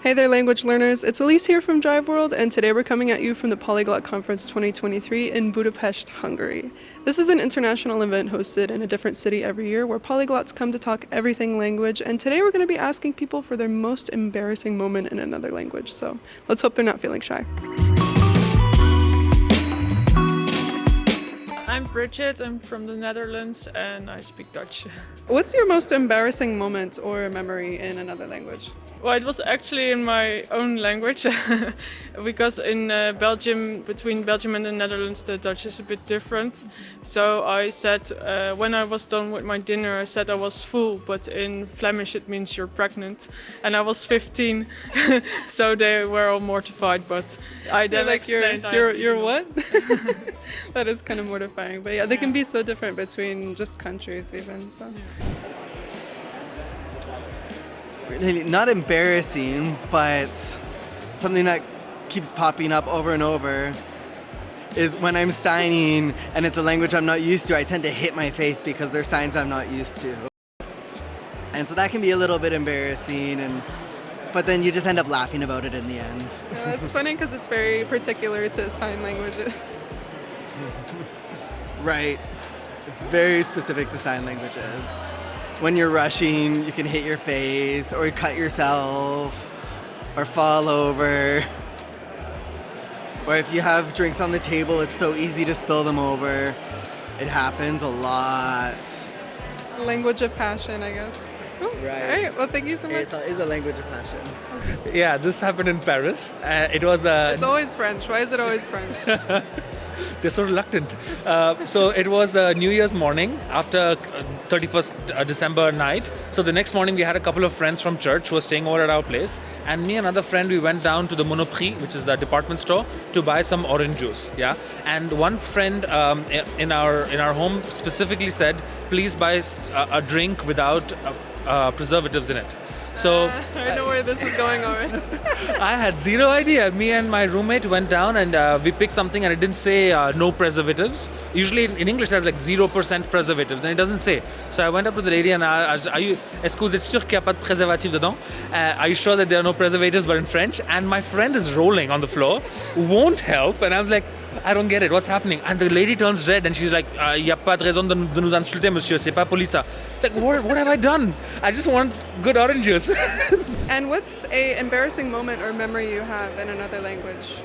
Hey there, language learners. It's Elise here from Jiveworld, and today we're coming at you from the Polyglot Conference 2023 in Budapest, Hungary. This is an international event hosted in a different city every year where polyglots come to talk everything language, and today we're going to be asking people for their most embarrassing moment in another language, so let's hope they're not feeling shy. I'm Bridget, I'm from the Netherlands and I speak Dutch. What's your most embarrassing moment or memory in another language? Well, it was actually in my own language because in Belgium, between Belgium and the Netherlands, the Dutch is a bit different. So I said, when I was done with my dinner, I said I was full, but in Flemish it means you're pregnant. And I was 15, so they were all mortified, but I then explained you're what? That is kind of mortifying, but yeah, they can be so different between just countries even, so. Really not embarrassing, but something that keeps popping up over and over is when I'm signing and it's a language I'm not used to, I tend to hit my face because they're signs I'm not used to. And so that can be a little bit embarrassing, but then you just end up laughing about it in the end. Yeah, it's funny because it's very particular to sign languages. Right. It's very specific to sign languages. When you're rushing, you can hit your face or cut yourself or fall over. Or if you have drinks on the table, it's so easy to spill them over. It happens a lot. Language of passion, I guess. Cool. Right. All right, well, thank you so much. It's a language of passion. Yeah, this happened in Paris. It's always French. Why is it always French? They're so reluctant. So it was New Year's morning after 31st December night. So the next morning we had a couple of friends from church who were staying over at our place. And me and another friend, we went down to the Monoprix, which is the department store, to buy some orange juice. Yeah. And one friend in our home specifically said, please buy a drink without preservatives in it. So I know where this is going already. I had zero idea. Me and my roommate went down and we picked something and it didn't say no preservatives. Usually in English there's like 0% preservatives and it doesn't say. So I went up to the lady and est-ce que vous êtes sûr qu'il n'y a pas de préservatif dedans? Are you sure that there are no preservatives, but in French? And my friend is rolling on the floor, won't help, and I was like, I don't get it, what's happening? And the lady turns red and she's like, il n'y a pas de raison de nous insulter, monsieur, c'est pas poli ça. It's like, what have I done? I just want good orange juice. And what's a embarrassing moment or memory you have in another language?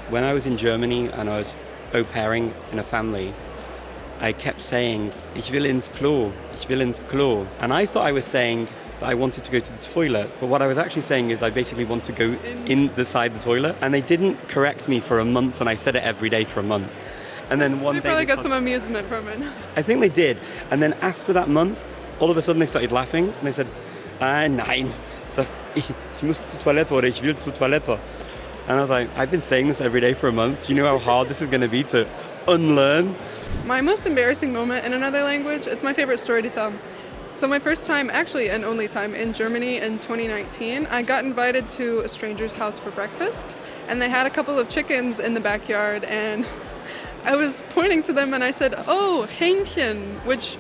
When I was in Germany and I was au pairing in a family, I kept saying, ich will ins Klo, ich will ins Klo. And I thought I was saying that I wanted to go to the toilet, but what I was actually saying is I basically want to go inside the toilet. And they didn't correct me for a month, and I said it every day for a month. And then one day... They probably got some amusement from it. I think they did. And then after that month, all of a sudden they started laughing, and they said, nein, ich muss zur Toilette oder ich will zur Toilette. And I was like, I've been saying this every day for a month. Do you know how hard this is going to be to unlearn? My most embarrassing moment in another language, it's my favorite story to tell. So my first time, actually and only time, in Germany in 2019, I got invited to a stranger's house for breakfast, and they had a couple of chickens in the backyard, and I was pointing to them and I said, oh, Hähnchen, which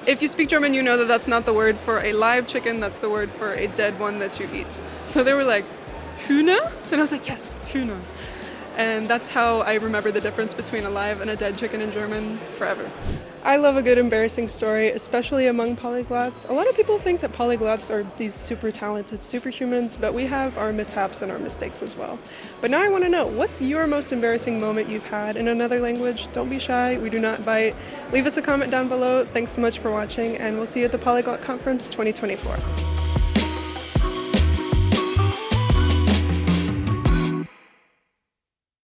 if you speak German, you know that that's not the word for a live chicken, that's the word for a dead one that you eat. So they were like, Hühner? And I was like, yes, Hühner. And that's how I remember the difference between a live and a dead chicken in German forever. I love a good embarrassing story, especially among polyglots. A lot of people think that polyglots are these super talented superhumans, but we have our mishaps and our mistakes as well. But now I want to know, what's your most embarrassing moment you've had in another language? Don't be shy, we do not bite. Leave us a comment down below. Thanks so much for watching, and we'll see you at the Polyglot Conference 2024.